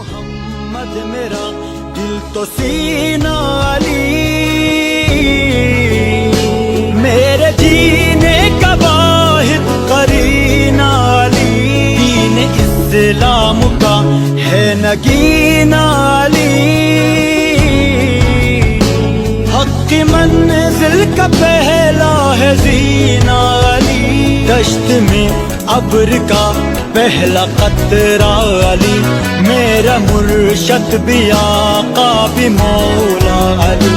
मोहम्मद मेरा दिल तो सीना अली, मेरे जीने का वाहिद करीना अली, दीन इस्लाम का है नगीना अली, हक की मंजिल का पहला है जीना अली, दश्त में अब्र का पहला कतरा अली, मेरा मुर्शद भी आका भी मौला अली।